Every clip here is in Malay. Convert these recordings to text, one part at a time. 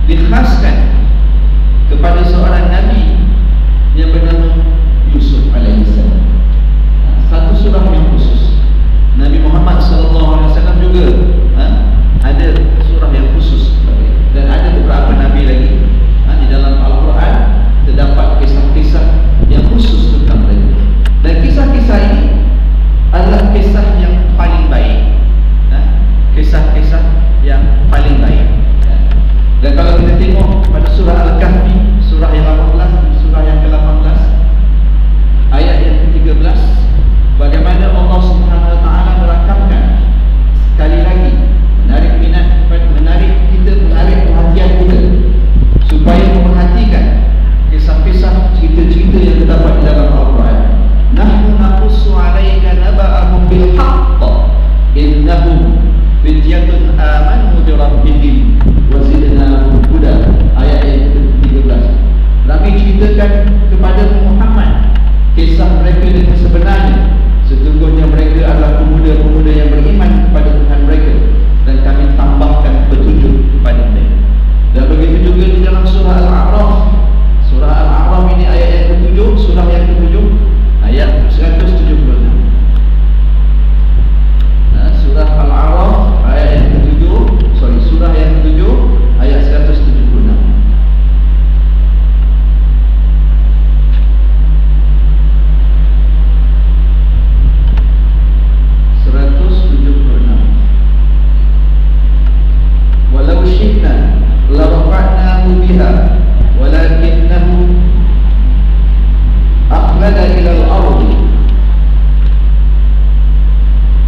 dikhaskan kepada seorang Nabi yang bernama Yusuf alaihissalam. Satu surah yang khusus. Nabi Muhammad SAW juga ada surah yang khusus, dan ada beberapa Nabi lagi di dalam Al-Quran terdapat kisah-kisah yang khusus tentang mereka. Dan kisah-kisah ini adalah kisah yang paling baik, kisah-kisah yang paling baik. Dan kalau kita tengok pada surah Al-Kahfi, surah yang 18, surah yang ke-18, ayat yang ke-13, bagaimana Allah Subhanahu Wa Taala merakamkan sekali lagi, menarik minat, menarik perhatian kita supaya memperhatikan kisah-kisah, cerita-cerita yang terdapat di dalam Al-Quran. Nahnu naqussu 'alaika naba'ahum bil haqq innahum fityatun amanu bi rabbihim wa zidnahum huda. Ayat yang ke-13. Kami ceritakan kepada Muhammad kisah mereka dengan sebenarnya. Sesungguhnya mereka adalah pemuda-pemuda yang beriman kepada Tuhan mereka, dan kami tambahkan petunjuk kepada mereka. Dan begitu juga di dalam surah Al-A'raf. Surah Al-A'raf ini ayat yang ke-7, surah yang ke-7, ayat 176. Surah Al-A'raf ayat yang ke-7, surah yang ke-7 ayat 176. Walau syi'na la rafa'nahu biha walakinnahu akhlada ila al-ardi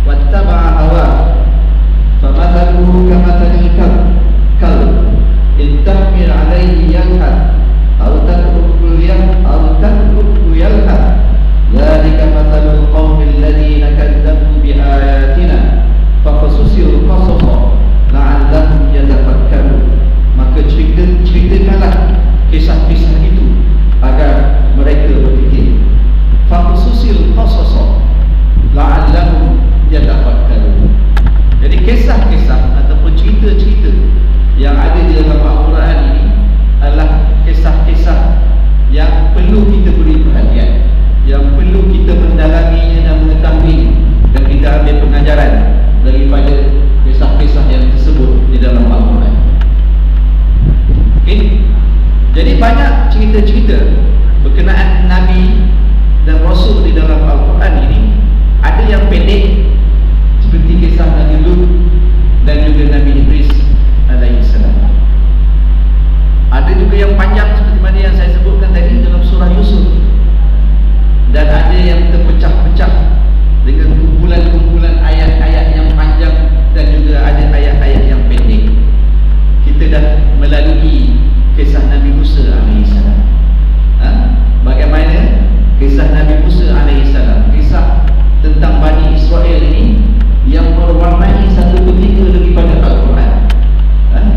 wattaba'a hawahu famathaluhu kamathalil kalb in tahmil 'alayhi yalhad aw tatruku yalhad dhalika mathalul qaumil ladzina kadzdzabu bi ayatina faqasusil qasasa la'allahum yatafakkarun. Maka ceritakanlah kisah-kisah itu agar mereka berfikir. Faqasusil qasasa la'allahum yatafakkarun. Jadi kisah-kisah ataupun cerita-cerita yang ada di dalam Al-Quran ini adalah kisah-kisah yang perlu kita beri perhatian, yang perlu kita mendalaminya dan mengetahuinya, dan kita ambil pengajaran daripada kisah-kisah yang tersebut di dalam Al-Quran. Okay? Jadi banyak cerita-cerita berkenaan Nabi dan Rasul di dalam Al-Quran ini. Ada yang pendek seperti kisah Nabi Lut dan juga Nabi Idris alaihissalam. Ada juga yang panjang seperti mana yang saya sebutkan tadi dalam surah Yusuf. Dan ada yang terpecah-pecah dengan kumpulan-kumpulan ayat-ayat yang panjang, dan juga ada ayat-ayat yang pendek. Kita dah melalui kisah Nabi Musa alaihissalam. Bagaimana kisah Nabi Musa alaihissalam, kisah tentang Bani Israel ini yang mewarnai satu ketika daripada Al-Quran,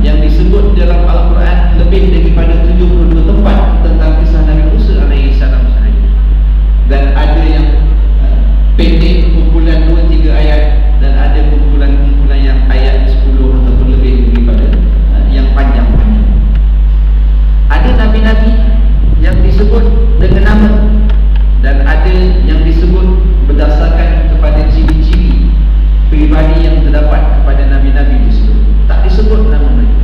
yang disebut dalam Al-Quran lebih daripada 72 tempat tentang kisah Nabi Musa alaihissalam sahaja. Dan ada yang pendek, kumpulan 2-3 ayat, dan ada kumpulan-kumpulan yang ayat 10 ataupun lebih daripada yang panjang-panjang. Ada Nabi-Nabi yang disebut dengan nama, dan ada yang disebut berdasarkan kepada ciri-ciri pribadi yang terdapat kepada Nabi-Nabi tersebut. Tak disebut nama mereka.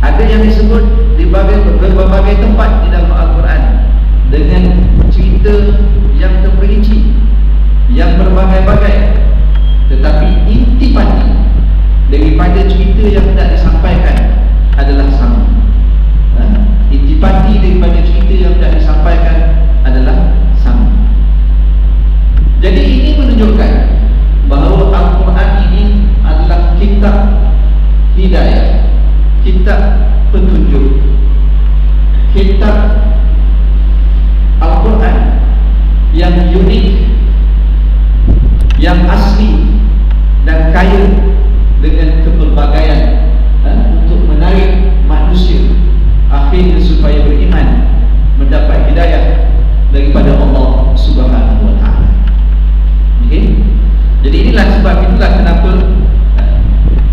Ada yang disebut di berbagai tempat di dalam Al-Quran dengan cerita yang terperinci, yang berbagai-bagai, tetapi intipati daripada cerita yang tidak disampaikan adalah sama. Intipati daripada cerita yang tidak disampaikan adalah sama. Jadi ini menunjukkan bahawa Al-Quran ini adalah kitab hidayah, kitab petunjuk, kitab Al-Quran yang unik, yang asli dan kaya dengan kepelbagaian, untuk menarik manusia akhirnya supaya beriman, mendapat hidayah daripada Allah Subhanahu Wa Taala. Okay? Jadi itulah kenapa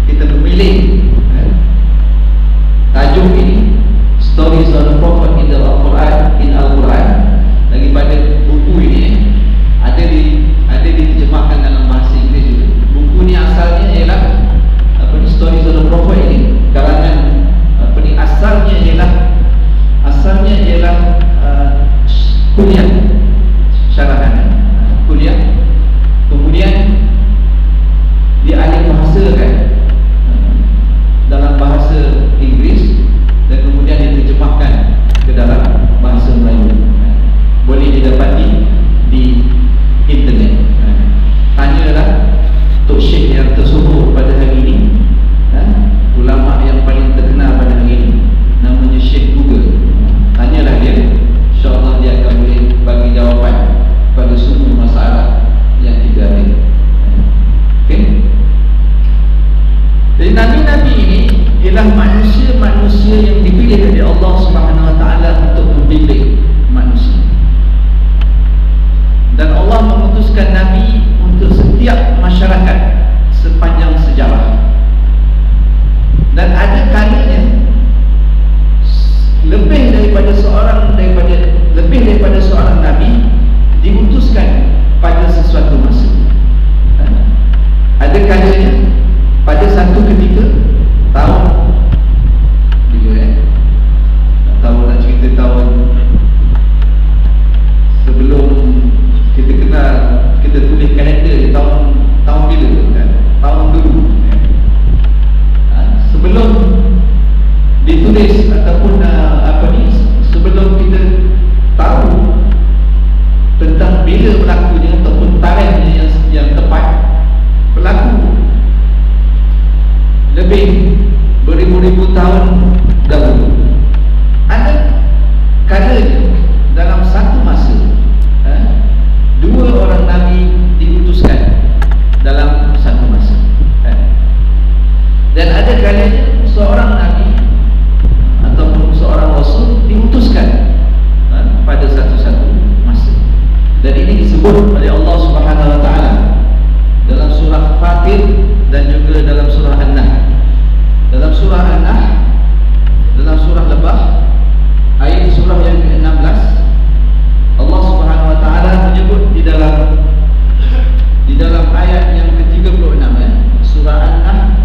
kita memilih tajuk ini tulis ataupun sebelum kita tahu tentang bila berlakunya ataupun tarikhnya yang tepat, berlaku lebih beribu-ribu tahun dahulu. Ada kalanya dalam satu masa dua orang Nabi diutuskan dalam satu masa, dan ada kalanya seorang Nabi ataupun seorang Rasul diutuskan pada satu-satu masa. Dan ini disebut oleh Allah Subhanahu Wa Taala dalam surah Fatir dan juga dalam surah An-Nahl. Dalam surah An-Nahl, dalam surah Lebah, ayat surah yang ke-16, Allah Subhanahu Wa Taala menyebut di dalam ayat yang ke-36, surah An-Nahl,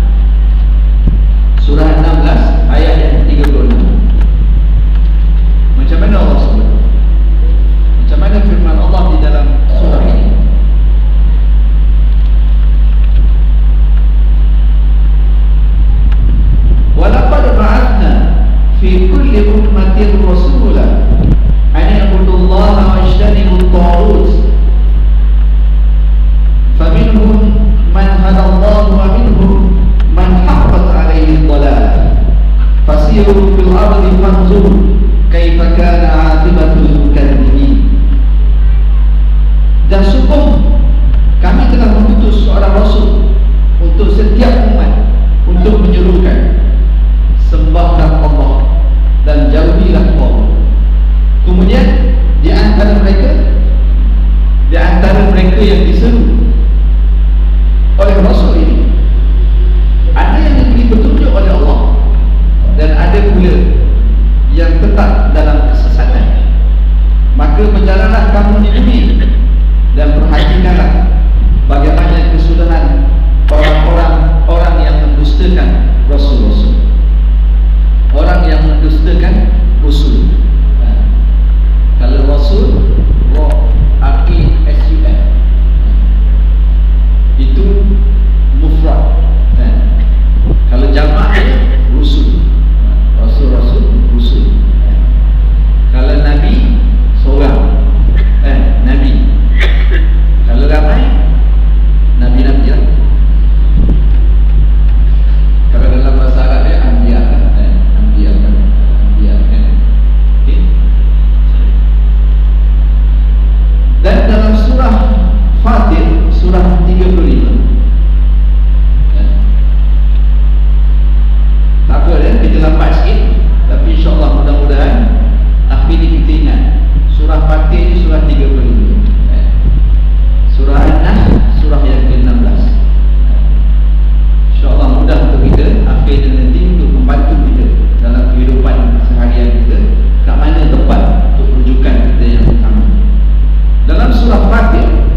surah 16 ayat yang ke-36. Macam mana Allah sebut? Macam mana firman Allah di dalam surah ini? Walaqad ba'athna fi kulli ummatin rasulan an ya'budullaha wa yajtanibut taghut faminhum man hadallahu wa minhum man haqqat alaihi dhalalah fasiru fil ardi fanzuru kaifa kana 'aqibatul mukadzibin. Dan sungguh kami telah mengutus seorang rasul untuk setiap umat untuk menyerukan sembahlah Allah dan jauhilah Allah. Kemudian di antara mereka yang diseru oleh rasul ini, ada yang diberi petunjuk oleh Allah dan ada pula yang tetap dalam kesesatan. Maka berjalanlah kamu di bumi dan perhatikanlah bagaimana kesudahan orang yang mendustakan rasul-rasul, orang yang mendustakan rasul. Kalau rasul, R-A-S-U-L, itu mufrad. Kalau jamak rusul, rasul-rasul, rusul. Kalau nabi, seorang, nabi. Kalau ramai, nabi-nabi lah. Kalau dalam bahasa Arab dia anbiya kan. Okay. Dan dalam surah Fatir, surah 35, tak apa ya, kita lambat sikit, tapi insyaAllah mudah-mudahan akhir ini kita ingat surah Fatir, surah 35, surah An-Nahl, surah yang ke-16. InsyaAllah mudah untuk kita akhir dan nanti untuk membantu kita dalam kehidupan seharian kita, kat mana tempat untuk rujukan kita yang utama. Dalam surah Fatir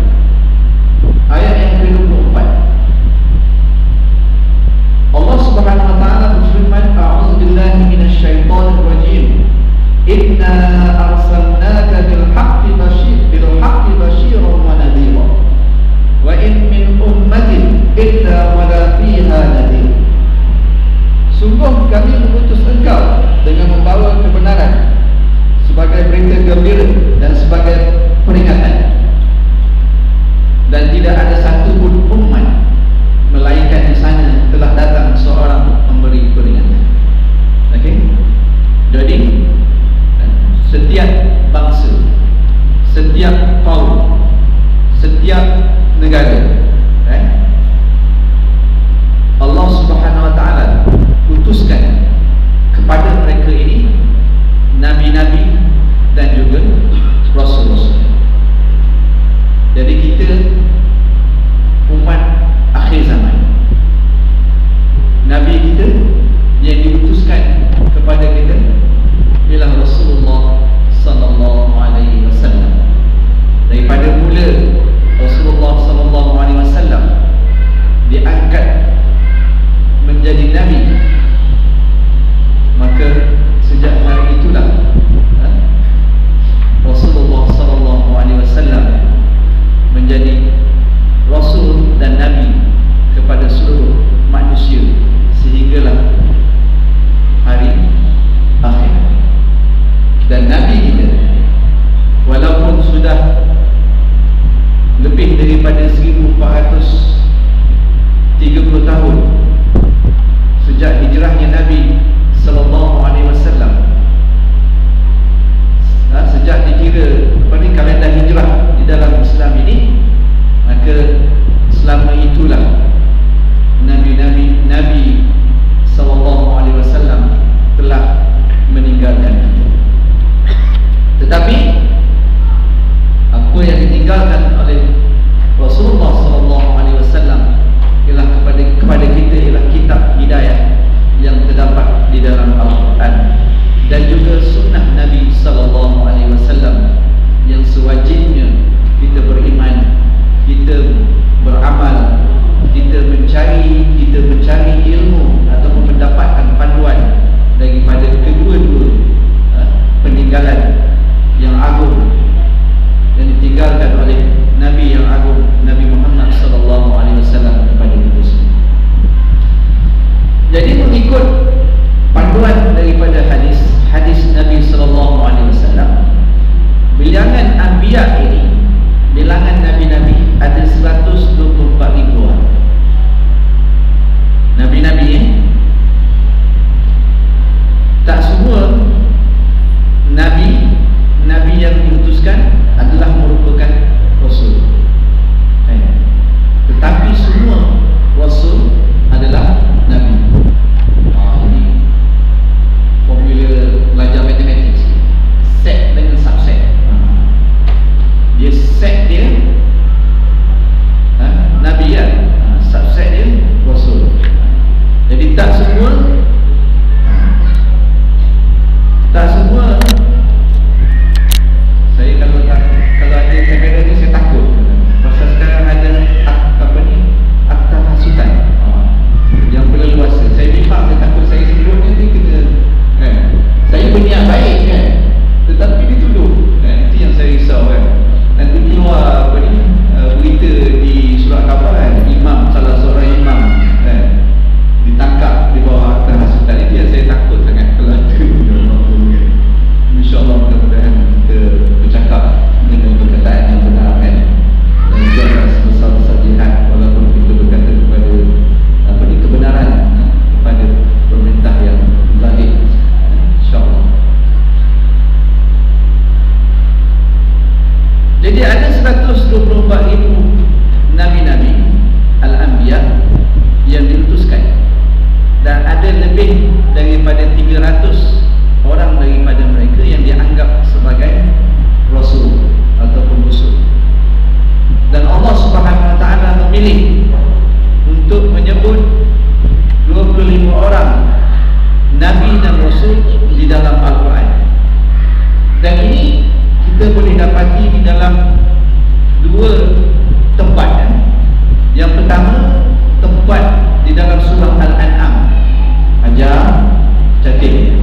ayat yang ke-24, Allah Subhanahu Wa Taala berfirman, a'udzubillahi minasyaitonir rajim, inna arsalnaka bil haqqi basyiran wa nadhira wa in min ummatin illa wala fiha nadhir. Sungguh kami mengutus engkau dengan membawa kebenaran sebagai berita gembira dan sebagai peringatan, dan tidak ada satu pun umat melainkan di sana telah datang seorang pemberi peringatan. Okey. Jadi setiap bangsa, setiap kaum, setiap negara, Allah Subhanahu Wa Taala utuskan kepada mereka ini nabi-nabi dan juga rasul-rasul. Jadi kita umat akhir zaman, nabi kita yang diutuskan kepada kita ialah Rasulullah Sallallahu Alaihi Wasallam. Daripada mula Rasulullah Sallallahu Alaihi 124,000 nabi-nabi al-anbiya yang diutuskan, dan ada lebih daripada 300 orang daripada mereka yang dianggap sebagai rasul ataupun rusul. Dan Allah Subhanahu wa taala memilih untuk menyebut 25 orang nabi dan rasul di dalam Al-Quran. Dan ini kita boleh dapati di dalam dua tempat. Yang pertama, tempat di dalam surah Al-An'am. Ajar catat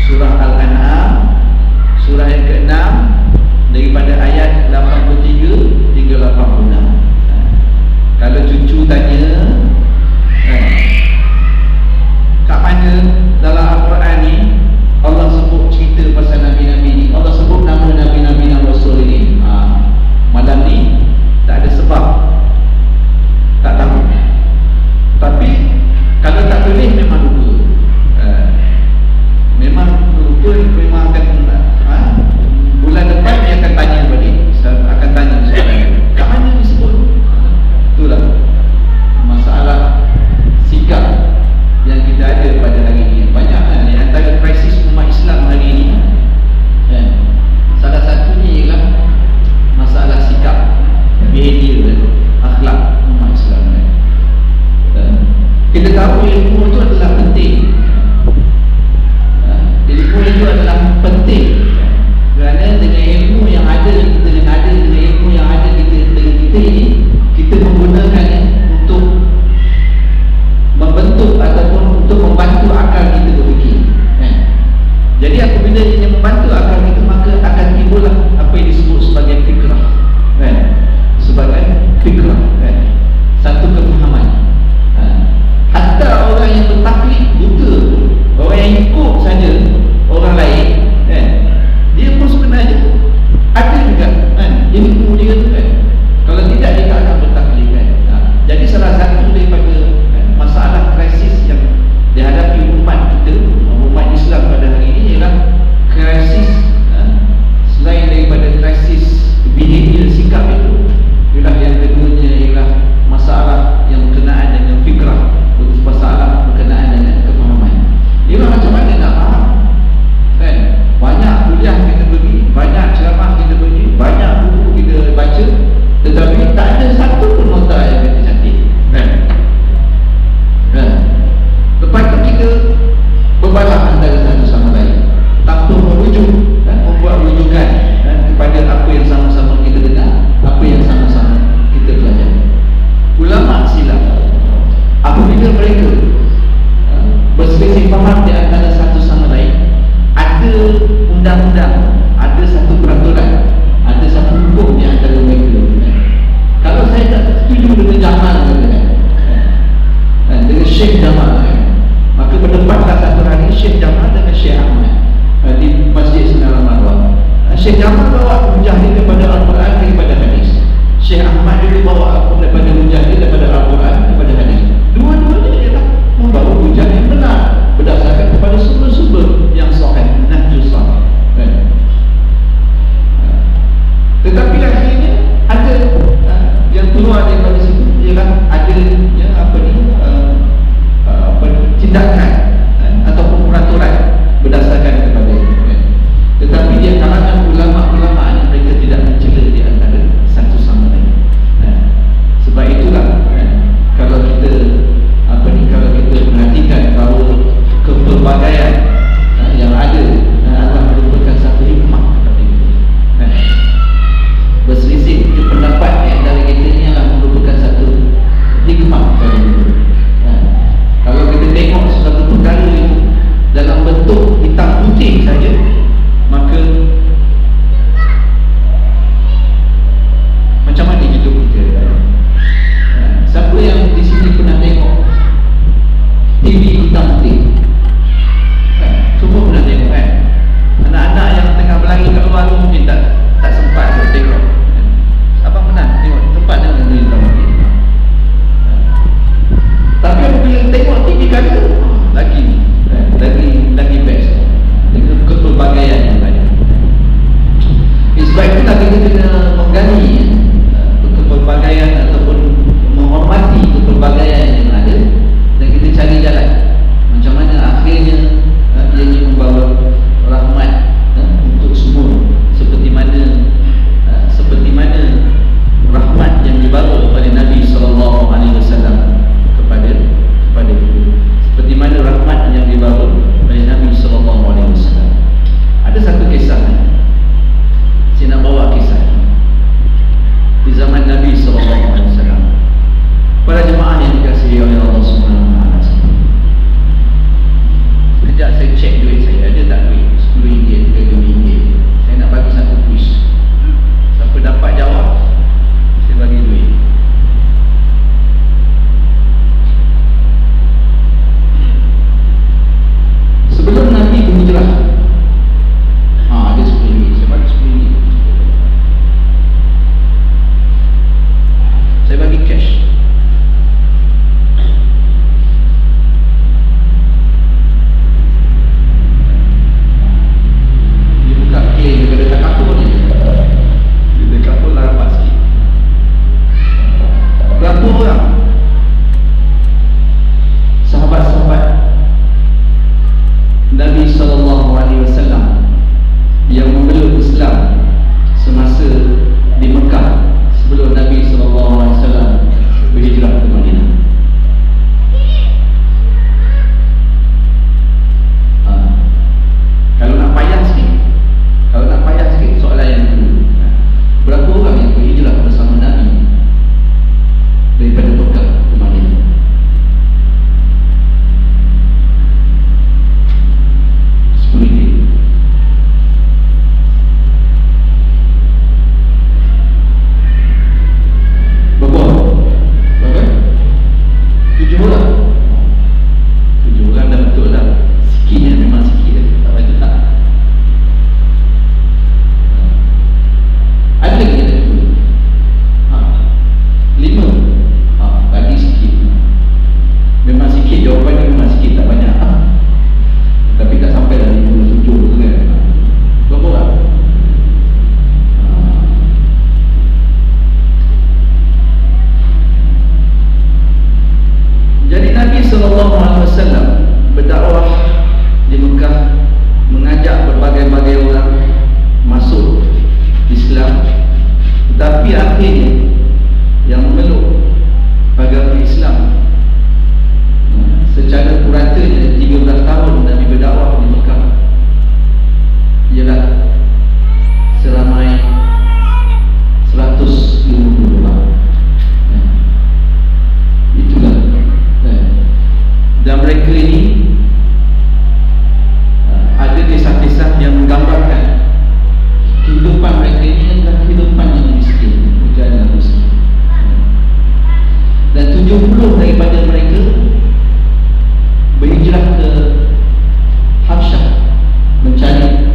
surah Al-An'am, surah yang ke-6, daripada ayat 83 hingga 86. Kalau cucu tanya kat mana dalam Al-Quran ni Allah sebut cerita pasal Nabi-Nabi ni, Allah sebut nama Nabi-Nabi dan Rasul ni, malam ni tak ada sebab, tak tahu. Tapi kalau tak tulis memang lupa, memang lupa, memang akan bulan depan dia akan tanya balik, akan tanya soalan kat mana disebut. Itulah masalah sikap yang kita ada pada hari ini. Banyak di antara krisis umat Islam hari ini, salah satunya ialah masalah sikap, behavior, akhlak umat Islam. Kita tahu ilmu itu adalah penting, ilmu itu adalah penting, kerana dengan ilmu yang ada dengan ilmu yang ada dengan kita ini, kita menggunakannya untuk membentuk ataupun untuk membantu akal kita berfikir. Jadi apabila ia membantu akal kita, maka akan timbullah apa yang disebut sebagai fikrah, sebagai fikrah, satu kefahaman. Hatta orang yang bertaklid buta, orang yang ikut saja orang lain, dia pun sebenarnya ada juga ilmu dia tu kan. Kalau tidak, dia tak akan bertaklid kan. Jadi salah satu daripada masalah krisis yang dihadapi umat kita, umat Islam pada hari ini, ialah krisis, selain daripada krisis behavior, sikap itu, ialah yang keduanya ialah masalah yang berkenaan dengan fikrah, masalah berkenaan dengan kefahaman. Ialah macam mana nak faham kan? Banyak kuliah kita pergi, banyak ceramah kita pergi, banyak buku kita baca, tetapi tak ada satu pun nota yang kita cantik kan? Lepas tu kita berbalas antara satu sama lain tanpa merujuk, membuat rujukan kepada apa yang sama-sama kita dengar, apa yang sama-sama kita pelajari. Ulama silap apabila mereka berselisih faham di antara satu sama lain. Ada undang-undang, ada satu peraturan, ada satu hukum di antara mereka. Kalau saya tak setuju dengan Jamal dengan Syekh Jamal, maka berdepatlah satu hari Syekh Jamal dengan Syekh Ahmad di Masjid Sinar Marwah. Syekh Jamal bawa hujah dia daripada Al-Quran, daripada hadis. Syekh Ahmad juga bawa daripada hujah dia daripada Al-Quran, daripada hadis. Dua-duanya ialah membawa hujah yang benar berdasarkan kepada sumber-sumber yang sahih, nahjus sahih.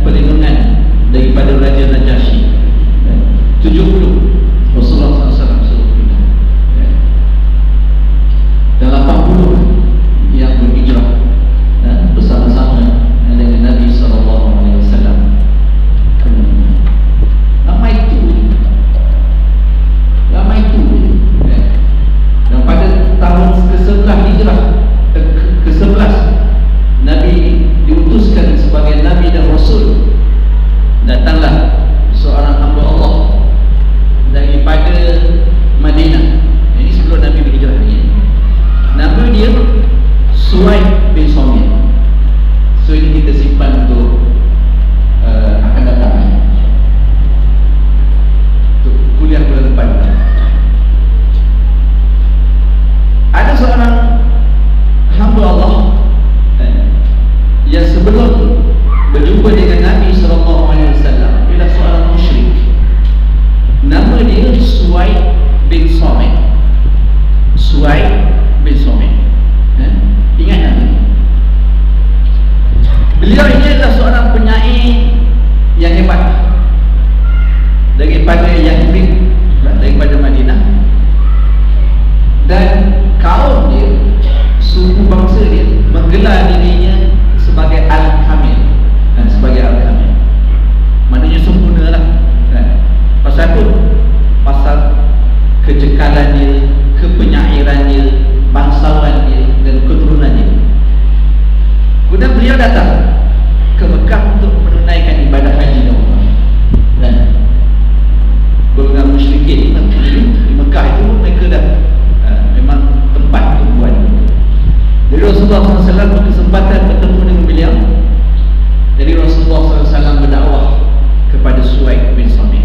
perlindungan daripada Raja Najasyi. 70 Rasulullah SAW suruh pindah, dan 80 yang berhijrah bersama-sama dengan Nabi SAW. Ramai itu. Dan pada tahun ke-11 hijrah, ke-11 Nabi diutuskan sebagai Nabi dan Rasul. Datanglah seorang hamba Allah daripada Madinah. Ini sebelum Nabi berhijrah ni. Nama dia Suhaib bin Somit. So ini kita simpan untuk akan datang, untuk kuliah bulan depan. Ada seorang hamba Allah yang sebelum berjumpa dengan Nabi SAW, ialah seorang musyrik. Nama dia Suhaib bin Somit. Suhaib bin Somit. Ingat nama ni. Beliau ini adalah seorang penyair yang hebat daripada Yathrib, daripada Madinah. Dan kaum dia, suku bangsa dia, menggelar dirinya sebagai Al-Kamil. Sebagai Al-Kamil maknanya sempurna lah. Pasal apa? Pasal kecekalannya, kepenyairannya, bangsawannya dan keturunannya. Kemudian beliau datang ke Mekah untuk menunaikan ibadah haji dan umrah. Dan golongan musyrikin di Mekah itu mereka dah memang tempat untuk buat. Jadi Rasulullah SAW berkesempatan bertemu dengan beliau. Jadi Rasulullah SAW berdakwah kepada Suhaib bin Somit.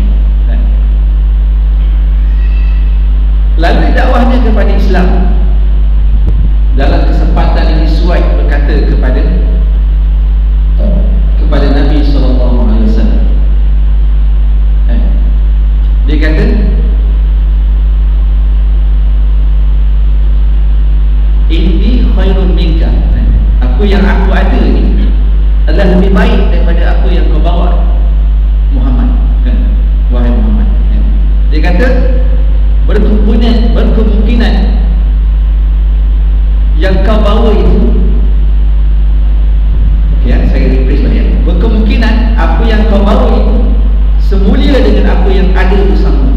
Lalu dakwahnya kepada Islam. Dalam kesempatan ini Suhaib berkata kepada Nabi SAW. Dia kata, "Inni khairun minka." Apa yang aku ada ni adalah lebih baik daripada apa yang kau bawa, Muhammad. Wahai Muhammad. Dia kata berkemungkinan yang kau bawa itu, saya rephrase balik. Berkemungkinan apa yang kau bawa itu semulia dengan apa yang ada bersama.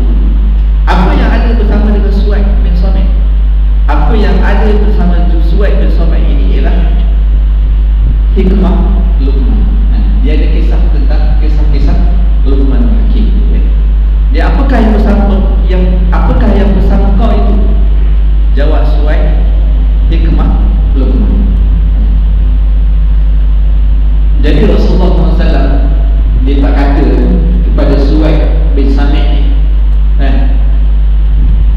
Apa yang ada bersama dengan Suhaib bin Somit, apa yang ada bersama Suhaib bin Somit ini ialah hikmah Luqman. Dia ada kisah tentang kisah Luqman Hakim. Dia apakah yang bersama kau itu? Jawab Suhaib, hikmah Luqman. Jadi Rasulullah SAW dia tak kata kepada Suhaib bin Somit ni,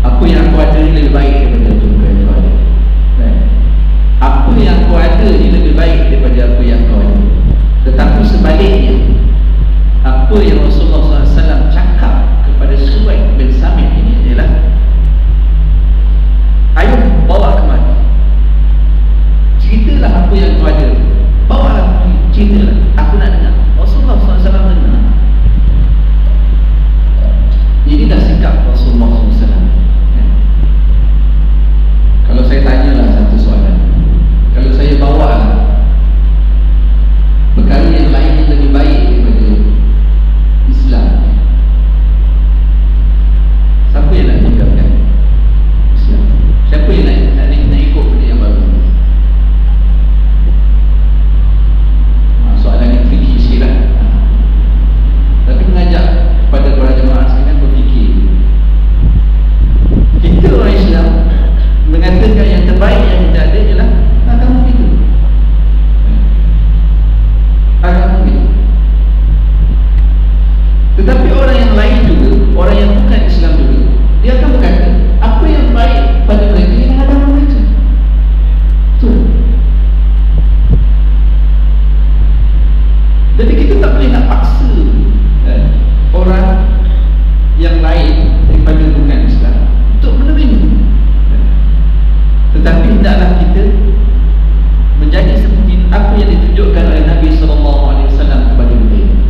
apa yang aku ada ni lebih baik daripada itu yang kau ada. Apa yang kau ada ni lebih baik daripada apa yang kau ada. Tetapi sebaliknya, apa yang Rasulullah SAW cakap kepada Suhaib bin Somit ini ialah, ayo bawa kemari, ceritalah apa yang kau ada, bawalah, ceritalah, aku nak dengar. Rasulullah SAW dengar. Ini dah sikap Rasulullah SAW. Kalau saya tanyalah satu soalan, kalau saya bawa perkara yang lain yang lebih baik daripada Islam, siapa yang nak tinggalkan Islam? Siapa yang nak ikut benda yang baru? Soalan yang tricky sikit lah. Tapi mengajak kepada para jemaah sekalian berfikir. Kita orang Islam mengatakan yang terbaik yang kita ada ialah agama kita. Agama kita. Tetapi orang yang lain juga, orang yang bukan Islam juga, dia akan berkata apa yang baik pada mereka ialah agama mereka. Betul. Jadi kita tak boleh nak paksa orang yang lain daripada bukan Islam untuk menerima. Tetapi hendaklah kita menjadi seperti apa yang ditunjukkan oleh Nabi SAW kepada kita.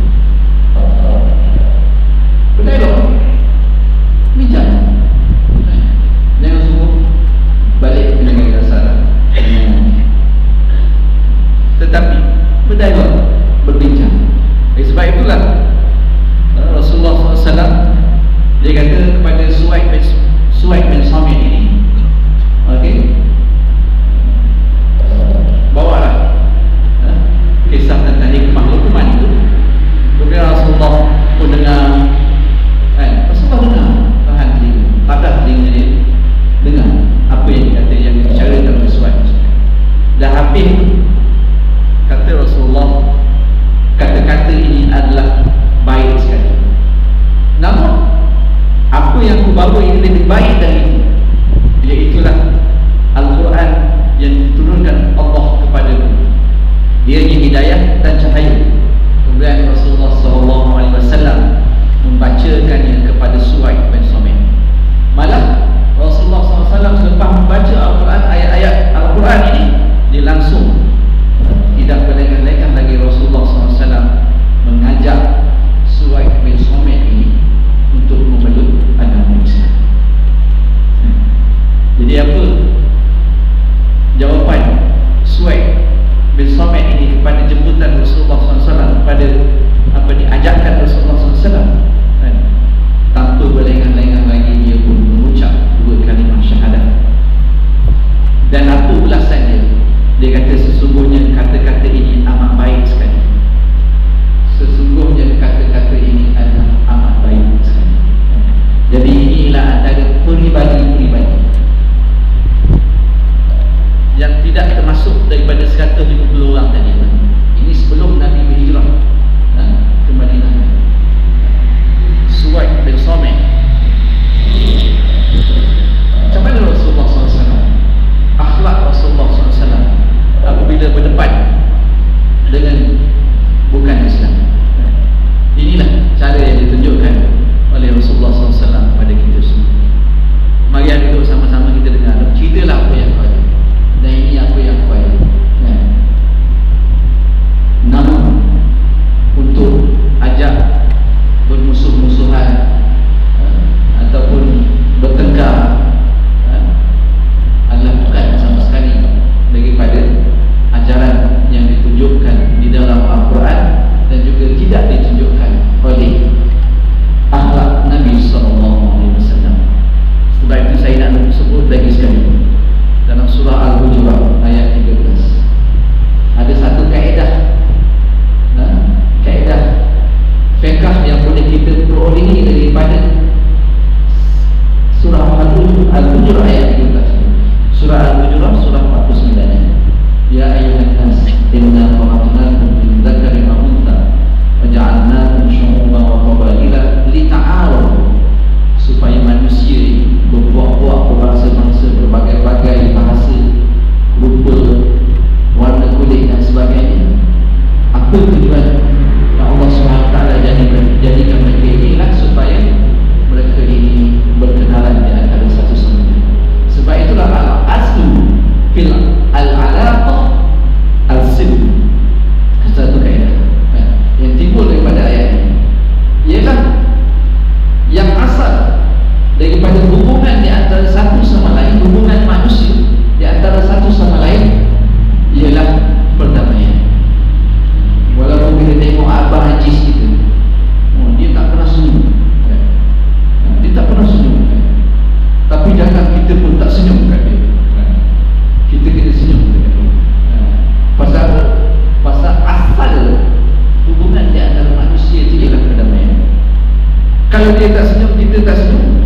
kalau dia tak senyum, kita tak senyum,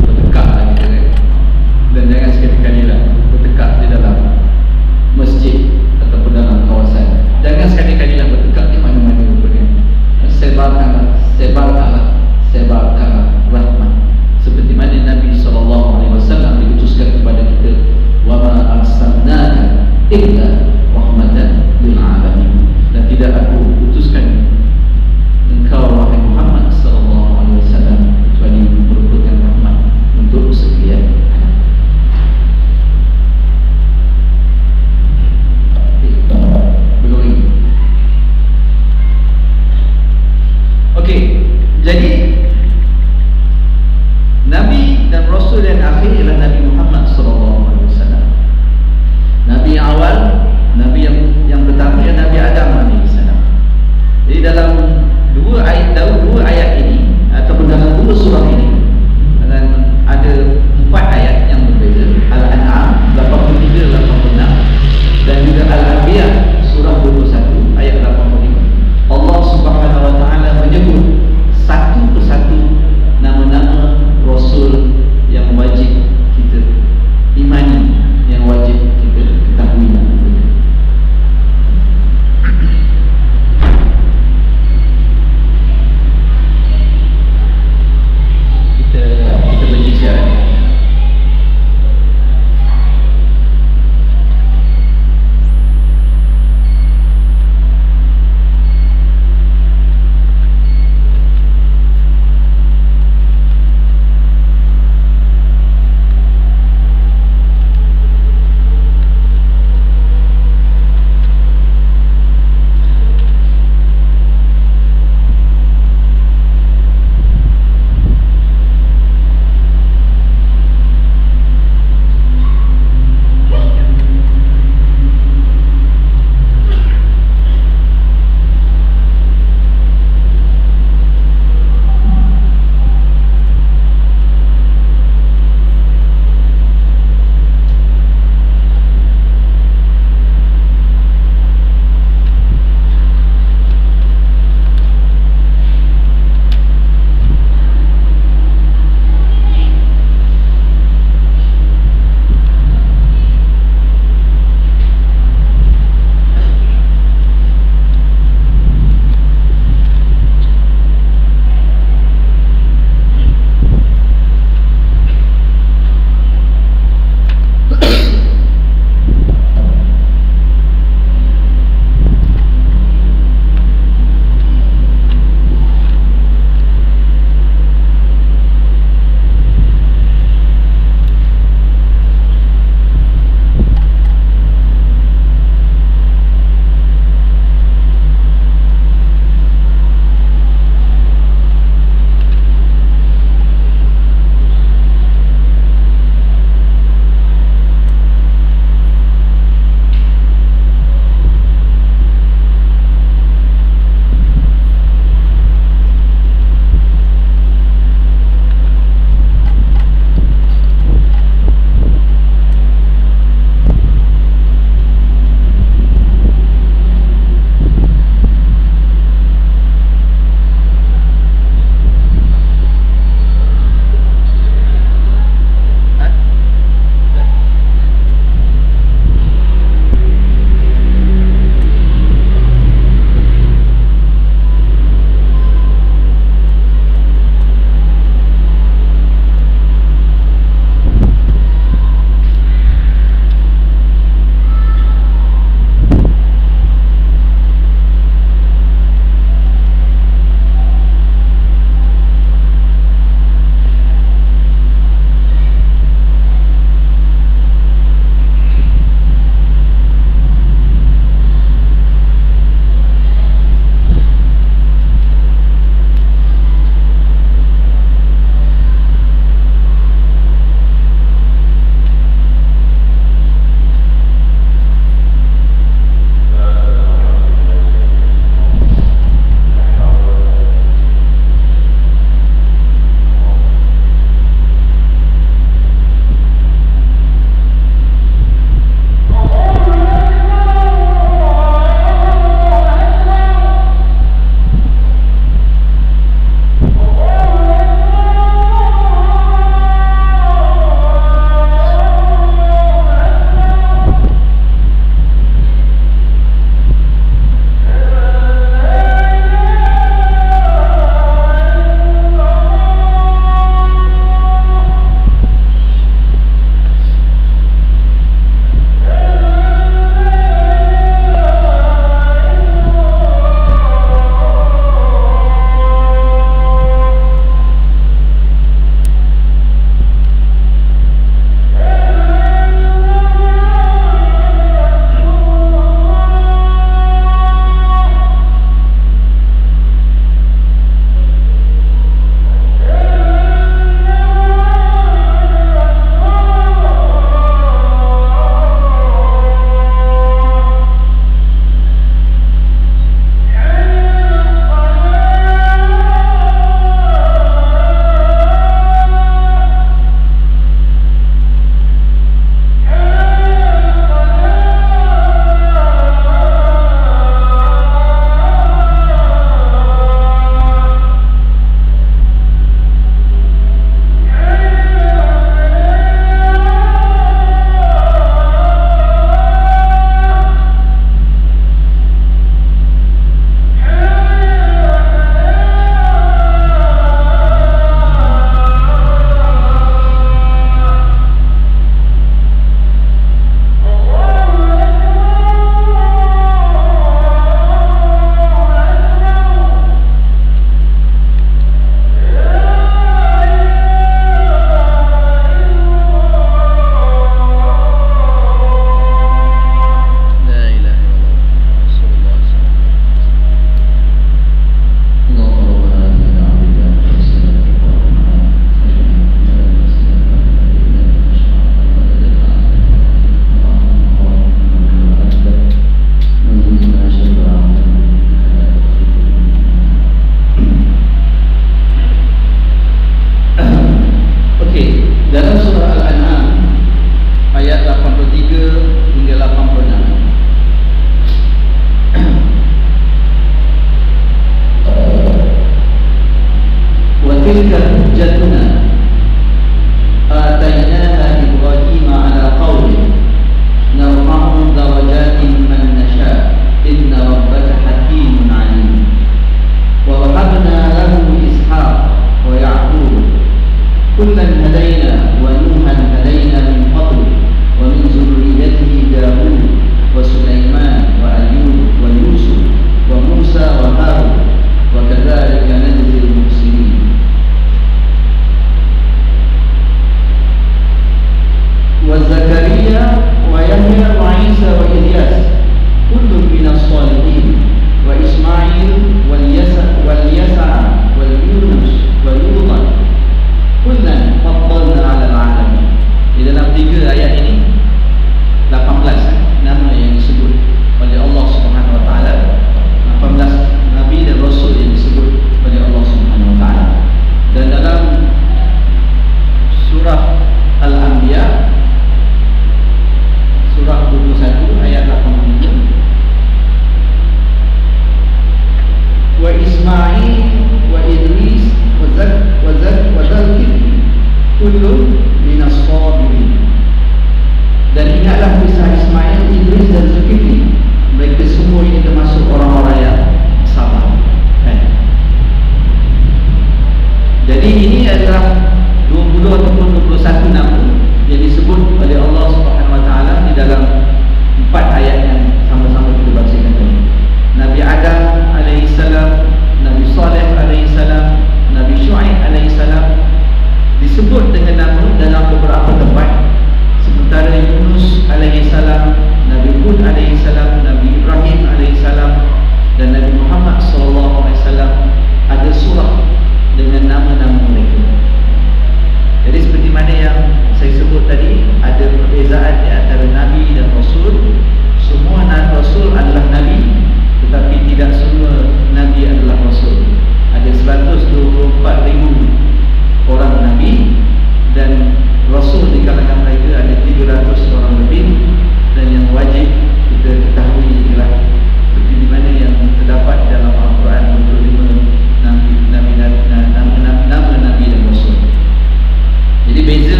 bertekak lah kita kan. Dan jangan sekali-kali lah bertekak di dalam masjid ataupun dalam kawasan. Jangan sekali-kali lah bertekak di mana-mana pun kan. Sebarkanlah rahmat, seperti mana Nabi SAW diutuskan kepada kita, wa ma arsalnaka illa rahmatan lil alamin, dan tidak aku utuskan engkau wahai Muhammad sallallahu alaihi wasallam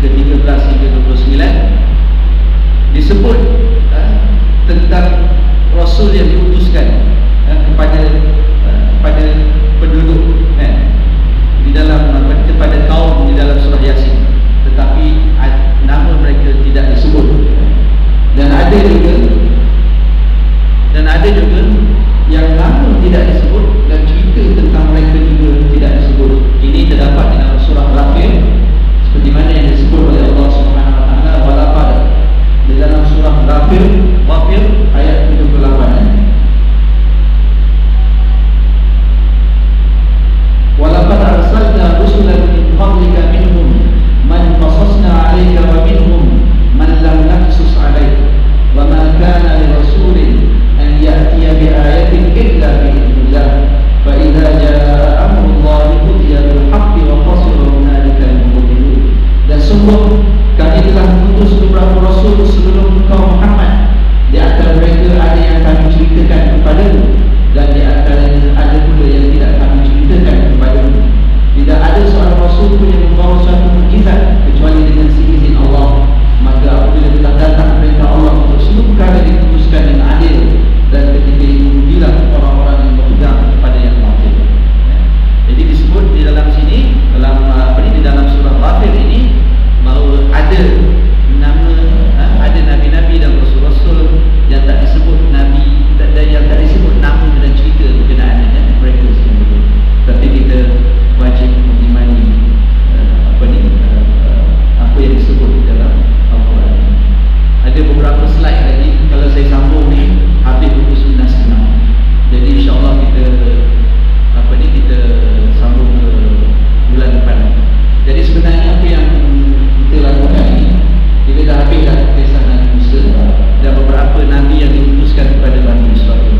ke-13 hingga 29 disebut tentang Rasul yang diutuskan kepada penduduk di dalam kepada kaum di dalam surah Yasin, tetapi nama mereka tidak disebut. Dan ada juga yang nama tidak disebut dan cerita tentang mereka juga tidak disebut. Ini terdapat di dalam surah Ghafir seperti mana yang disebut oleh Allah Subhanahu wa taala, walaqad, di dalam surah Ghafir ayat 78. Walaqad arsalna rusulan min qablika minhum man qasasna 'alaika wa minhum man lam naqsus 'alaika wa ma kana li rasulin an ya'tiya bi ayatin illa bi idznillah fa idza jaa amrullahi qudiya bil haqqi wa khasira hunalika al-mubtilun. Dan sungguh kami telah mengutus beberapa rasul sebelum engkau Muhammad. Di antara mereka ada yang kami ceritakan kepadamu, dan di antaranya ada pula yang tidak kami ceritakan kepadamu. Tidak ada seorang rasul pun yang membawa suatu mukjizat kecuali dengan seizin Allah. Maka apabila telah datang perintah Allah untuk seluruh perkara diputuskan dengan adil, dan ketika itu bilang orang-orang yang berpegang kepada yang batil. Jadi disebut di dalam sini, di dalam surah Ghafir ini, bahawa ada nama, ada nabi-nabi dan rasul-rasul yang tak disebut nabi dan yang tak disebut nama dan cerita berkenaan dengan mereka sendiri. Tapi kita wajib mengimani apa yang disebut di dalam Al-Quran. Ada beberapa slide lagi, kalau saya sambung ni habis pukul 9.30. Jadi insya-Allah kita kita sambung ke bulan depan. Jadi sebenarnya apa yang kita lakukan ini, kita dah habis dah kisah Nabi Musa dan beberapa nabi yang diutuskan kepada Bani Israel.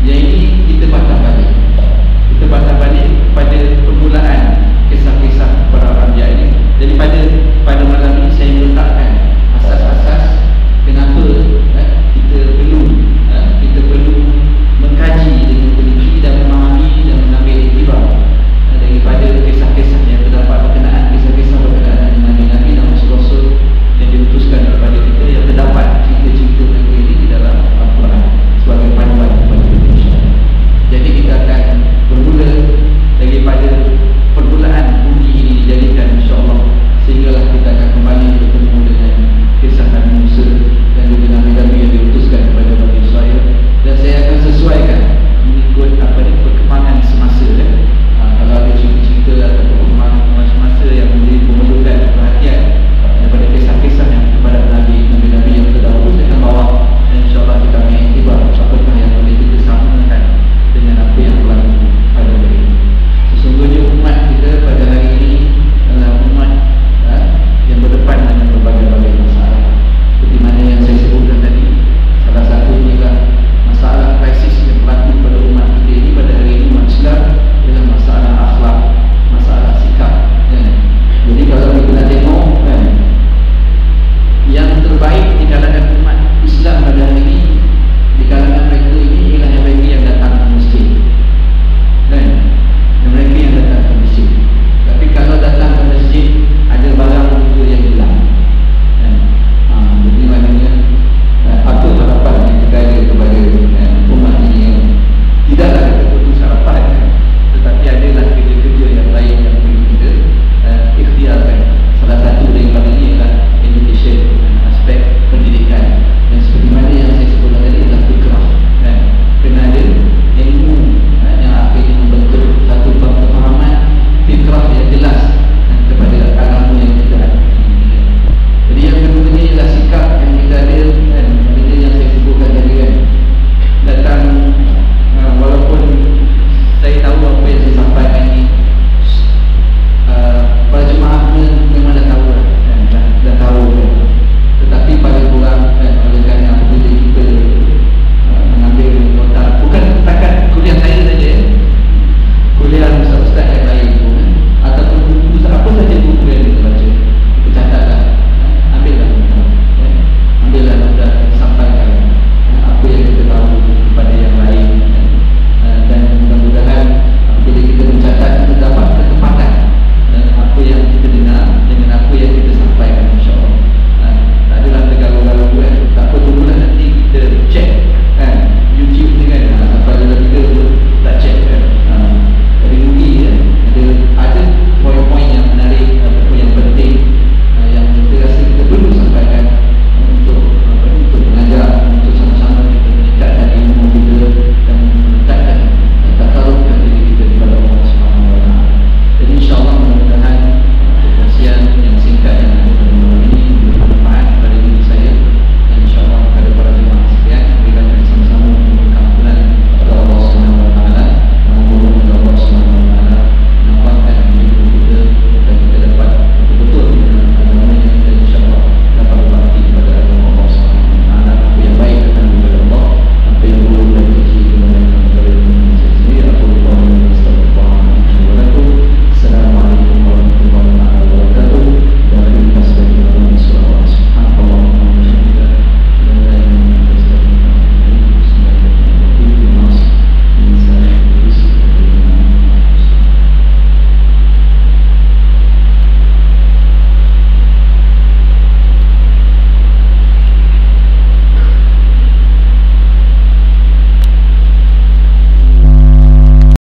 Yang ini kita patah balik. Kita patah balik pada permulaan kisah-kisah para anbiya ini. Jadi pada malam ini saya meletakkan